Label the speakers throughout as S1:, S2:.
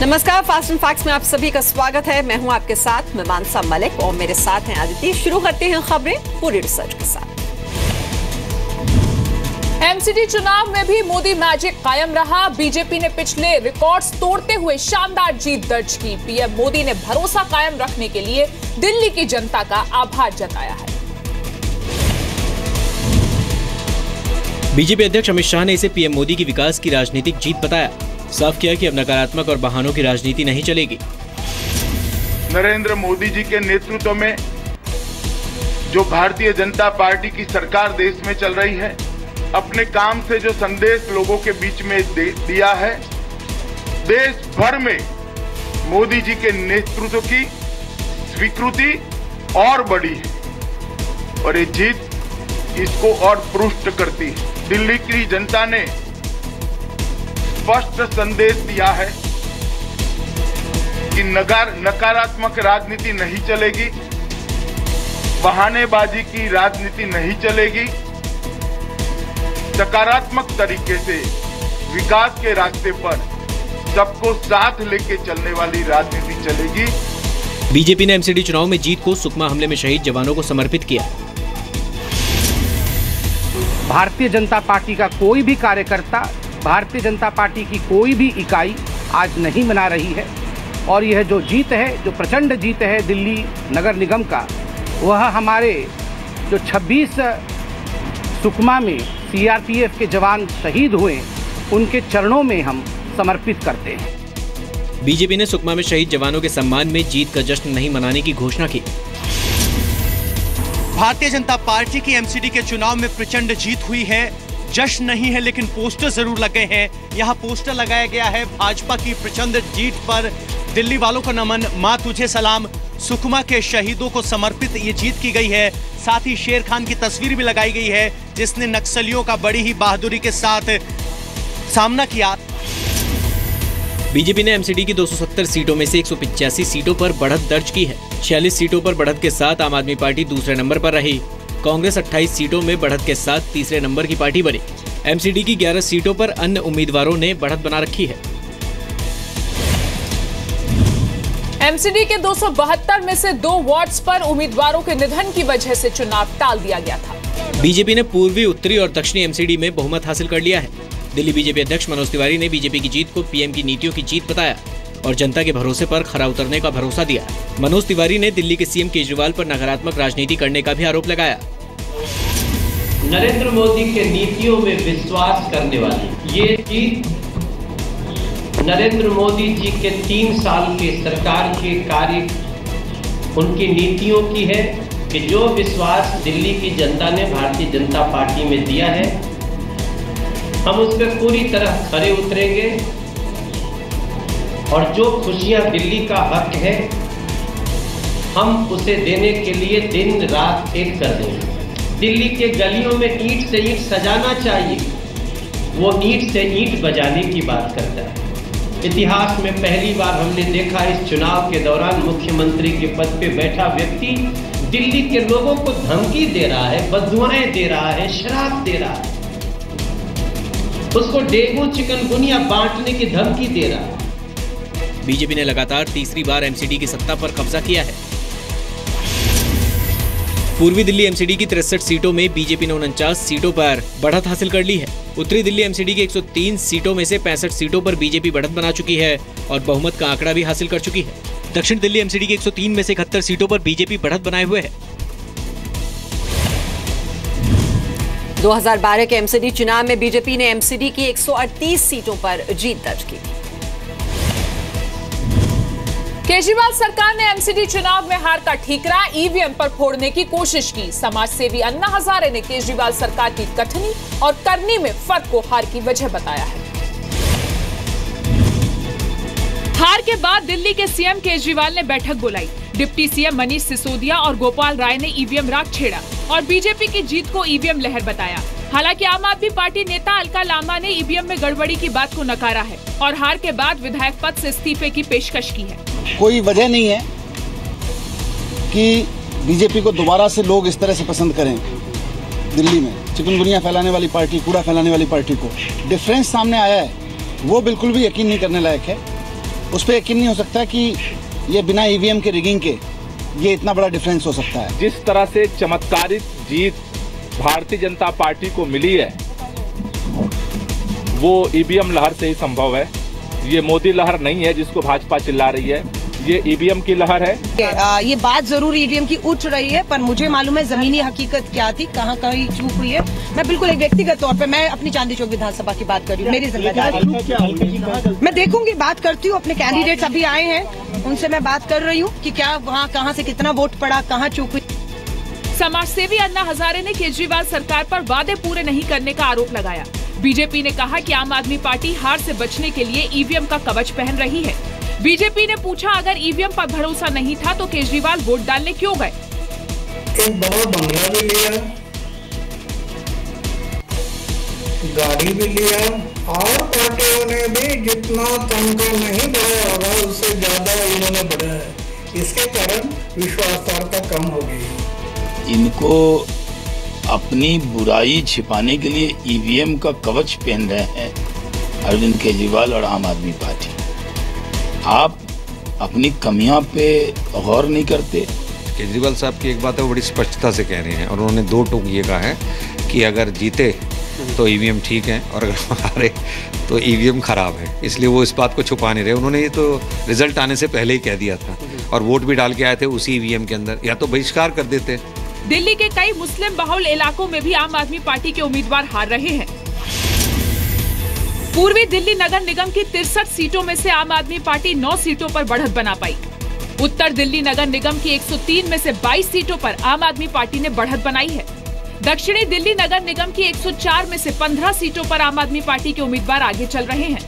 S1: नमस्कार, fast and facts में आप सभी का स्वागत है। मैं हूं आपके साथ मानसा मलिक और मेरे साथ हैं आदित्य। शुरू करते हैं खबरें पूरी रिसर्च के साथ।
S2: एमसीडी चुनाव में भी मोदी मैजिक कायम रहा। बीजेपी ने पिछले रिकॉर्ड्स तोड़ते हुए शानदार जीत दर्ज की। पीएम मोदी ने भरोसा कायम रखने के लिए दिल्ली की जनता का आभार जताया है।
S3: बीजेपी अध्यक्ष अमित शाह ने इसे पीएम मोदी की विकास की राजनीतिक जीत बताया। साफ किया कि अब नकारात्मक और बहानों की राजनीति नहीं चलेगी।
S4: नरेंद्र मोदी जी के नेतृत्व में जो भारतीय जनता पार्टी की सरकार देश में चल रही है, अपने काम से जो संदेश लोगों के बीच में दिया है, देश भर में मोदी जी के नेतृत्व की स्वीकृति और बढ़ी है और ये जीत इसको और पुष्ट करती है। दिल्ली की जनता ने स्पष्ट संदेश दिया है कि नकारात्मक राजनीति नहीं चलेगी, बहानेबाजी की राजनीति नहीं चलेगी, सकारात्मक तरीके से विकास के रास्ते पर सबको साथ लेके चलने वाली राजनीति चलेगी।
S3: बीजेपी ने एमसीडी चुनाव में जीत को सुकमा हमले में शहीद जवानों को समर्पित किया।
S5: भारतीय जनता पार्टी का कोई भी कार्यकर्ता, भारतीय जनता पार्टी की कोई भी इकाई आज नहीं मना रही है और यह जो जीत है, जो प्रचंड जीत है दिल्ली नगर निगम का, वह हमारे जो 26 सुकमा में सीआरपीएफ के जवान शहीद हुए, उनके चरणों में हम समर्पित करते हैं।
S3: बीजेपी ने सुकमा में शहीद जवानों के सम्मान में जीत का जश्न नहीं मनाने की घोषणा की।
S6: भारतीय जनता पार्टी की एमसीडी के चुनाव में प्रचंड जीत हुई है। जश्न नहीं है लेकिन पोस्टर जरूर लगे हैं। यहाँ पोस्टर लगाया गया है भाजपा की प्रचंड जीत पर। दिल्ली वालों को नमन, माँ तुझे सलाम, सुकमा के शहीदों को समर्पित ये जीत की गई है। साथ ही शेर खान की तस्वीर भी लगाई गई है, जिसने नक्सलियों का बड़ी ही बहादुरी के साथ सामना किया।
S3: बीजेपी ने एमसीडी की 270 सीटों में से 185 सीटों पर बढ़त दर्ज की है। 46 सीटों पर बढ़त के साथ आम आदमी पार्टी दूसरे नंबर पर रही। कांग्रेस 28 सीटों में बढ़त के साथ तीसरे नंबर की पार्टी बनी। एमसीडी की 11 सीटों पर अन्य उम्मीदवारों ने बढ़त बना रखी है।
S2: एमसीडी के 272 में से 2 वार्ड्स पर उम्मीदवारों के निधन की वजह से चुनाव टाल दिया गया था।
S3: बीजेपी ने पूर्वी, उत्तरी और दक्षिणी एमसीडी में बहुमत हासिल कर लिया है। दिल्ली बीजेपी अध्यक्ष मनोज तिवारी ने बीजेपी की जीत को पीएम की नीतियों की जीत बताया और जनता के भरोसे पर खरा उतरने का भरोसा दिया। मनोज तिवारी ने दिल्ली के सीएम केजरीवाल पर नकारात्मक राजनीति करने का भी आरोप लगाया।
S7: नरेंद्र मोदी के नीतियों में विश्वास करने वाली ये जीत नरेंद्र मोदी जी के 3 साल के सरकार के कार्य, उनकी नीतियों की है कि जो विश्वास दिल्ली की जनता ने भारतीय जनता पार्टी में दिया है, हम उस पर पूरी तरह खरे उतरेंगे और जो खुशियां दिल्ली का हक है, हम उसे देने के लिए दिन रात एक कर देंगे। दिल्ली के गलियों में ईंट से ईंट सजाना चाहिए, वो ईंट से ईंट बजाने की बात करता है। इतिहास में पहली बार हमने देखा इस चुनाव के दौरान मुख्यमंत्री के पद पे बैठा व्यक्ति दिल्ली के लोगों को धमकी दे रहा है, बददुआएं दे रहा है, शराब दे रहा है, उसको डेंगू चिकनगुनिया बांटने की धमकी दे रहा है।
S3: बीजेपी ने लगातार तीसरी बार एमसीडी की सत्ता पर कब्जा किया है। पूर्वी दिल्ली एमसीडी की 63 सीटों में बीजेपी ने 49 सीटों पर बढ़त हासिल कर ली है। उत्तरी दिल्ली एमसीडी की 103 सीटों में से 65 सीटों पर बीजेपी बढ़त बना चुकी है और बहुमत का आंकड़ा भी हासिल कर चुकी है। दक्षिण दिल्ली एमसीडी की 103 में से 71 सीटों पर बीजेपी बढ़त बनाए हुए है।
S1: 2012 के एमसीडी चुनाव में बीजेपी ने एमसीडी की 138 सीटों पर जीत दर्ज की।
S2: केजरीवाल सरकार ने एमसीडी चुनाव में हार का ठीकरा ईवीएम पर फोड़ने की कोशिश की। समाजसेवी अन्ना हजारे ने केजरीवाल सरकार की कथनी और करनी में फर्क को हार की वजह बताया है। हार के बाद दिल्ली के सीएम केजरीवाल ने बैठक बुलाई। डिप्टी सीएम मनीष सिसोदिया और गोपाल राय ने ईवीएम राग छेड़ा और बीजेपी की जीत को ईवीएम लहर बताया। हालांकि आम आदमी पार्टी नेता अलका लांबा ने ईवीएम में गड़बड़ी की बात को नकारा है और हार के बाद विधायक पद से इस्तीफे की पेशकश की है।
S8: कोई वजह नहीं है कि बीजेपी को दोबारा से लोग इस तरह से पसंद करें। दिल्ली में चिकनगुनिया फैलाने वाली पार्टी, कूड़ा फैलाने वाली पार्टी को डिफरेंस सामने आया है, वो बिल्कुल भी यकीन नहीं करने लायक है। उस पर यकीन नहीं हो सकता कि ये बिना ईवीएम के रिगिंग के ये इतना बड़ा डिफरेंस हो सकता है।
S9: जिस तरह से चमत्कारिक जीत भारतीय जनता पार्टी को मिली है वो ईवीएम लहर से ही संभव है। ये मोदी लहर नहीं है जिसको भाजपा चिल्ला रही है, ये ईवीएम की लहर है।
S10: ये बात जरूर ईवीएम की उठ रही है, पर मुझे मालूम है जमीनी हकीकत क्या थी, कहाँ कहीं चूक हुई है। मैं बिल्कुल एक व्यक्तिगत तौर पे मैं अपनी चांदी चौक विधानसभा की बात कर रही हूँ, मेरी जिम्मेदारी। मैं देखूंगी, बात करती हूँ। अपने कैंडिडेट्स अभी आए हैं, उनसे मैं बात कर रही हूँ कि क्या वहाँ कहाँ से कितना वोट पड़ा, कहाँ चूक हुई।
S2: समाजसेवी अन्ना हजारे ने केजरीवाल सरकार पर वादे पूरे नहीं करने का आरोप लगाया। बीजेपी ने कहा कि आम आदमी पार्टी हार से बचने के लिए ईवीएम का कवच पहन रही है। बीजेपी ने पूछा, अगर ईवीएम पर भरोसा नहीं था तो केजरीवाल वोट डालने क्यों गए?
S11: एक बड़ा बंगला भी लिया, गाड़ी भी लिया, और पार्टियों ने भी जितना तनख्वाह नहीं बढ़ाया होगा उससे ज्यादा इन्होंने बढ़ाया है। इसके कारण विश्वासपात्रता कम हो गई।
S12: इनको अपनी बुराई छिपाने के लिए ईवीएम का कवच पहन रहे हैं अरविंद केजरीवाल और आम आदमी पार्टी। आप अपनी कमियां पे गौर नहीं करते।
S13: केजरीवाल साहब की एक बात है, वो बड़ी स्पष्टता से कह रहे हैं और उन्होंने दो टूक ये कहा है कि अगर जीते तो ईवीएम ठीक है और अगर हारे तो ईवीएम खराब है, इसलिए वो इस बात को छुपा नहीं रहे। उन्होंने ये तो रिजल्ट आने से पहले ही कह दिया था और वोट भी डाल के आए थे उसी ईवीएम के अंदर, या तो बहिष्कार कर देते।
S2: दिल्ली के कई मुस्लिम बहुल इलाकों में भी आम आदमी पार्टी के उम्मीदवार हार रहे हैं। पूर्वी दिल्ली नगर निगम की 63 सीटों में से आम आदमी पार्टी 9 सीटों पर बढ़त बना पाई। उत्तर दिल्ली नगर निगम की 103 में से 22 सीटों पर आम आदमी पार्टी ने बढ़त बनाई है। दक्षिणी दिल्ली नगर निगम की 104 में से 15 सीटों पर आम आदमी पार्टी के उम्मीदवार आगे चल रहे हैं।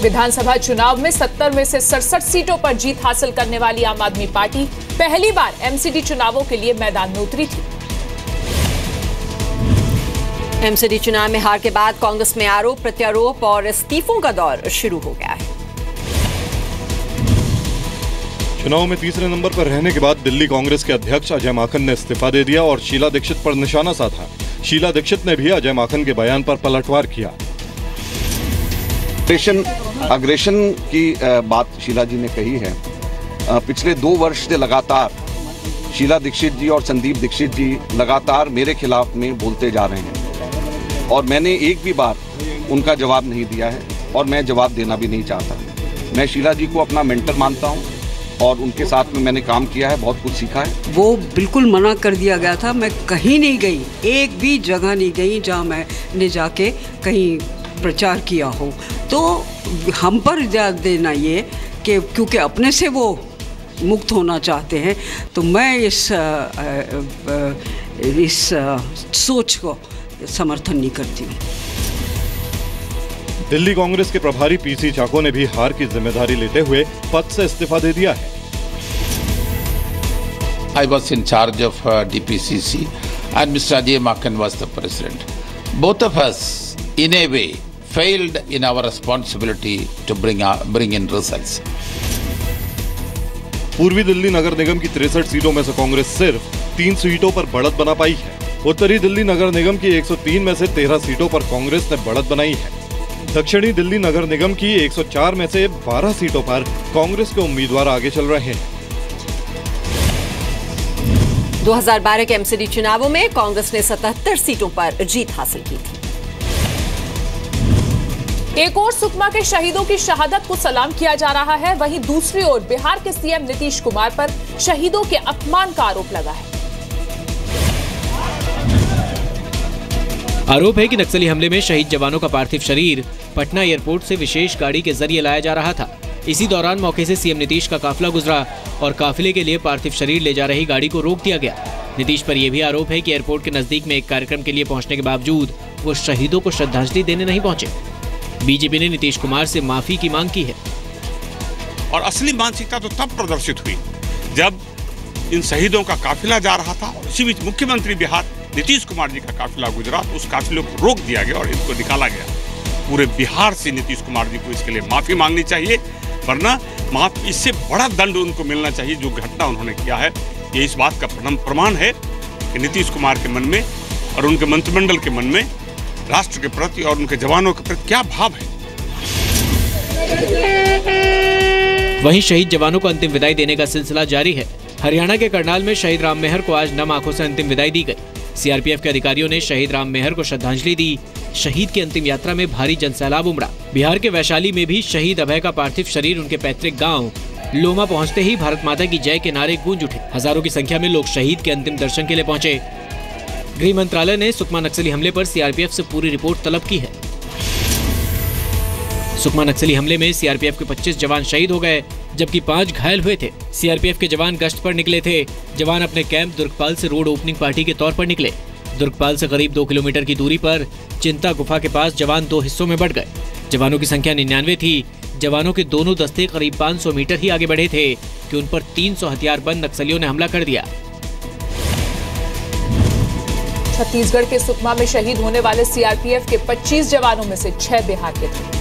S2: विधानसभा चुनाव में 70 में से 67 सीटों पर जीत हासिल करने वाली आम आदमी पार्टी पहली बार एमसीडी चुनावों के लिए मैदान में उतरी थी।
S1: एमसीडी चुनाव में हार के बाद कांग्रेस में आरोप प्रत्यारोप और इस्तीफों का दौर शुरू हो गया है।
S14: चुनाव में तीसरे नंबर पर रहने के बाद दिल्ली कांग्रेस के अध्यक्ष अजय माकन ने इस्तीफा दे दिया और शीला दीक्षित पर निशाना साधा। शीला दीक्षित ने भी अजय माकन के बयान पर पलटवार किया।
S15: अग्रेशन की बात शीला जी ने कही है। पिछले 2 वर्ष से लगातार शीला दीक्षित जी और संदीप दीक्षित जी लगातार मेरे खिलाफ में बोलते जा रहे हैं और मैंने एक भी बार उनका जवाब नहीं दिया है और मैं जवाब देना भी नहीं चाहता। मैं शीला जी को अपना मेंटर मानता हूं और उनके साथ में मैंने काम किया है, बहुत कुछ सीखा है।
S16: वो बिल्कुल मना कर दिया गया था, मैं कहीं नहीं गई, एक भी जगह नहीं गई जहां मैंने जाके कहीं प्रचार किया हो। तो हम पर देना ये कि क्योंकि अपने से वो मुक्त होना चाहते हैं, तो मैं इस सोच को समर्थन नहीं करती हूँ।
S14: दिल्ली कांग्रेस के प्रभारी पीसी चाको ने भी हार की जिम्मेदारी लेते हुए पद से इस्तीफा दे दिया है।
S12: I was in charge of DPCC and Mr. Ajay Makan was the president. Both of us, in a way, failed in our responsibility to bring in results.
S14: पूर्वी दिल्ली नगर निगम की 63 सीटों में से कांग्रेस सिर्फ 3 सीटों पर बढ़त बना पाई है। उत्तरी दिल्ली नगर निगम की 103 में से 13 सीटों पर कांग्रेस ने बढ़त बनाई है। दक्षिणी दिल्ली नगर निगम की 104 में से 12 सीटों पर कांग्रेस के उम्मीदवार आगे चल रहे हैं।
S1: 2012 के एमसीडी चुनावों में कांग्रेस ने 77 सीटों पर जीत हासिल की थी।
S2: एक ओर सुकमा के शहीदों की शहादत को सलाम किया जा रहा है, वहीं दूसरी ओर बिहार के सीएम नीतीश कुमार पर शहीदों के अपमान का आरोप लगा है।
S3: आरोप है कि नक्सली हमले में शहीद जवानों का पार्थिव शरीर पटना एयरपोर्ट से विशेष गाड़ी के जरिए लाया जा रहा था। इसी दौरान मौके से सीएम नीतीश का काफिला गुजरा और काफिले के लिए पार्थिव शरीर ले जा रही गाड़ी को रोक दिया गया। नीतीश पर यह भी आरोप है कि एयरपोर्ट के नजदीक में एक कार्यक्रम के लिए पहुंचने के बावजूद वो शहीदों को श्रद्धांजलि देने नहीं पहुंचे। बीजेपी ने नीतीश कुमार से माफी की मांग की है।
S17: और असली मानसिकता तो तब प्रदर्शित हुई जब इन शहीदों का काफिला जा रहा था और इसी बीच मुख्यमंत्री बिहार नीतीश कुमार जी का काफिला गुजरा तो उस काफिले को रोक दिया गया और इनको निकाला गया। पूरे बिहार से नीतीश कुमार जी को इसके लिए माफी मांगनी चाहिए, वरना इससे बड़ा दंड उनको मिलना चाहिए। जो घटना उन्होंने किया है ये इस बात का प्रमाण है कि नीतीश कुमार के मन में और उनके मंत्रिमंडल के मन में राष्ट्र के प्रति और उनके जवानों के प्रति क्या भाव है।
S3: वहीं शहीद जवानों को अंतिम विदाई देने का सिलसिला जारी है। हरियाणा के करनाल में शहीद राम मेहर को आज नम आंखों से अंतिम विदाई दी गई। सीआरपीएफ के अधिकारियों ने शहीद राम मेहर को श्रद्धांजलि दी। शहीद की अंतिम यात्रा में भारी जनसैलाब उमड़ा। बिहार के वैशाली में भी शहीद अभय का पार्थिव शरीर उनके पैतृक गांव लोमा पहुंचते ही भारत माता की जय के नारे गूंज उठे। हजारों की संख्या में लोग शहीद के अंतिम दर्शन के लिए पहुंचे। गृह मंत्रालय ने सुकमा नक्सली हमले पर सीआरपीएफ से पूरी रिपोर्ट तलब की है। सुकमा नक्सली हमले में सीआरपीएफ के 25 जवान शहीद हो गए, जबकि 5 घायल हुए थे। सीआरपीएफ के जवान गश्त पर निकले थे। जवान अपने कैंप दुर्गपाल से रोड ओपनिंग पार्टी के तौर पर निकले। दुर्गपाल से करीब 2 किलोमीटर की दूरी पर चिंता गुफा के पास जवान 2 हिस्सों में बंट गए। जवानों की संख्या 99 थी। जवानों के दोनों दस्ते करीब 500 मीटर ही आगे बढ़े थे कि उन पर 300 हथियारबंद नक्सलियों ने हमला कर दिया।
S2: छत्तीसगढ़ के सुकमा में शहीद होने वाले सीआरपीएफ के 25 जवानों में से 6 बिहार के थे।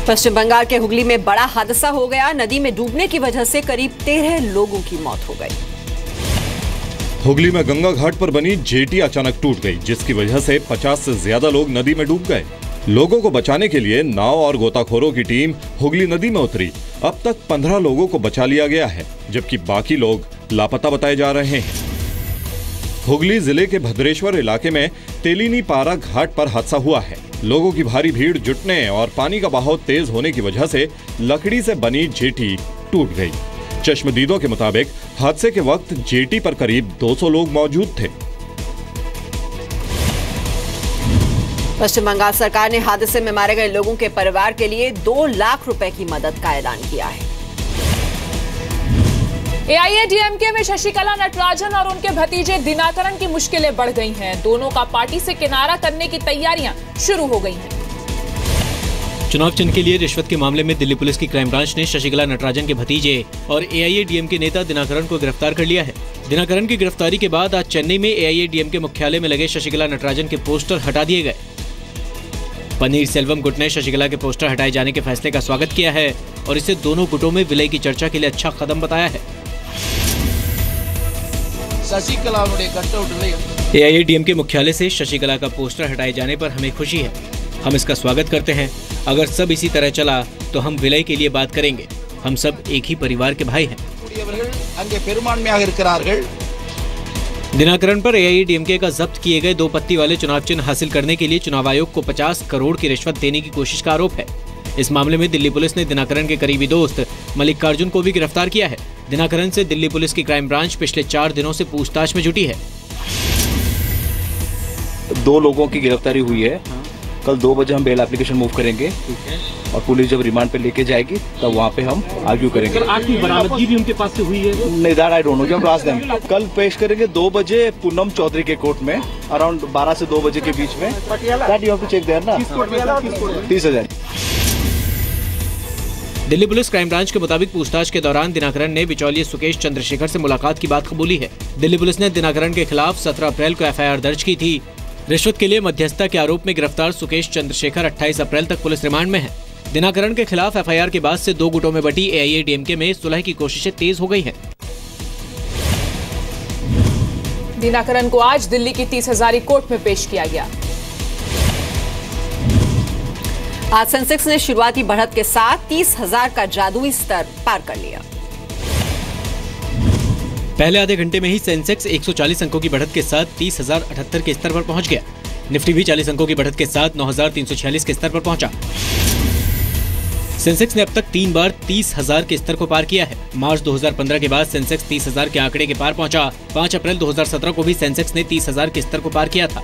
S1: पश्चिम बंगाल के हुगली में बड़ा हादसा हो गया। नदी में डूबने की वजह से करीब 13 लोगों की मौत हो गई।
S14: हुगली में गंगा घाट पर बनी जेटी अचानक टूट गई, जिसकी वजह से 50 से ज्यादा लोग नदी में डूब गए। लोगों को बचाने के लिए नाव और गोताखोरों की टीम हुगली नदी में उतरी। अब तक 15 लोगों को बचा लिया गया है, जबकि बाकी लोग लापता बताए जा रहे हैं। हुगली जिले के भद्रेश्वर इलाके में तेलिनी पारा घाट पर हादसा हुआ है। लोगों की भारी भीड़ जुटने और पानी का बहाव तेज होने की वजह से लकड़ी से बनी जेटी टूट गई। चश्मदीदों के मुताबिक हादसे के वक्त जेटी पर करीब 200 लोग मौजूद थे।
S1: पश्चिम बंगाल सरकार ने हादसे में मारे गए लोगों के परिवार के लिए 2 लाख रुपए की मदद का ऐलान किया है।
S2: एआईएडीएमके में शशिकला नटराजन और उनके भतीजे दिनाकरन की मुश्किलें बढ़ गई हैं। दोनों का पार्टी से किनारा करने की तैयारियां शुरू हो गई हैं।
S3: चुनाव चिन्ह के लिए रिश्वत के मामले में दिल्ली पुलिस की क्राइम ब्रांच ने शशिकला नटराजन के भतीजे और एआईएडीएमके नेता दिनाकरन को गिरफ्तार कर लिया है। दिनाकरन की गिरफ्तारी के बाद आज चेन्नई में एआईएडीएमके मुख्यालय में लगे शशिकला नटराजन के पोस्टर हटा दिए गए। पनीर सेल्वम गुट ने शशिकला के पोस्टर हटाए जाने के फैसले का स्वागत किया है और इसे दोनों गुटों में विलय की चर्चा के लिए अच्छा कदम बताया है। एआईएडीएमके मुख्यालय से शशिकला का पोस्टर हटाए जाने पर हमें खुशी है। हम इसका स्वागत करते हैं। अगर सब इसी तरह चला तो हम विलय के लिए बात करेंगे। हम सब एक ही परिवार के भाई हैं। दिनाकरन पर एआईएडीएमके का जब्त किए गए 2 पत्ती वाले चुनाव चिन्ह हासिल करने के लिए चुनाव आयोग को 50 करोड़ की रिश्वत देने की कोशिश का आरोप है। इस मामले में दिल्ली पुलिस ने दिनाकरन के करीबी दोस्त मल्लिकार्जुन को भी गिरफ्तार किया है। दिनाकरन से दिल्ली पुलिस की क्राइम ब्रांच पिछले 4 दिनों से पूछताछ में जुटी है।
S18: 2 लोगों की गिरफ्तारी हुई है। कल 2 बजे हम बेल एप्लीकेशन मूव करेंगे और पुलिस जब रिमांड पे लेके जाएगी तब वहाँ पे हम आर्ग्यू करेंगे।
S6: आपकी बरामदगी भी उनके पास से हुई है?
S18: नहीं, दैट आई डोंट नो, जब आस्क देम। कल पेश करेंगे 2 बजे पूनम चौधरी के कोर्ट में, अराउंड 12 से 2 बजे के बीच में। That you have to check there ना। 30,000।
S3: दिल्ली पुलिस क्राइम ब्रांच के मुताबिक पूछताछ के दौरान दिनाकरन ने बिचौलिए सुकेश चंद्रशेखर से मुलाकात की बात कबूली है। दिल्ली पुलिस ने दिनाकरन के खिलाफ 17 अप्रैल को एफआईआर दर्ज की थी। रिश्वत के लिए मध्यस्थता के आरोप में गिरफ्तार सुकेश चंद्रशेखर 28 अप्रैल तक पुलिस रिमांड में है। दिनाकरन के खिलाफ एफआईआर के बाद से 2 गुटों में बटी एआईएडीएमके में सुलह की कोशिशें तेज हो गई हैं।
S2: दिनाकरन को आज दिल्ली की 30 हजारी कोर्ट में पेश किया गया।
S1: आज सेंसेक्स ने शुरुआती बढ़त के साथ 30,000 का जादुई स्तर पार कर लिया।
S3: पहले आधे घंटे में ही सेंसेक्स 140 अंकों की बढ़त के साथ 30,078 के स्तर पर पहुंच गया। निफ्टी भी 40 अंकों की बढ़त के साथ 9,346 के स्तर पर पहुंचा। सेंसेक्स ने अब तक 3 बार 30,000 के स्तर को पार किया है। मार्च 2015 के बाद सेंसेक्स 30,000 के आंकड़े के पार पहुंचा। 5 अप्रैल 2017 को भी सेंसेक्स ने 30,000 के स्तर को पार किया था।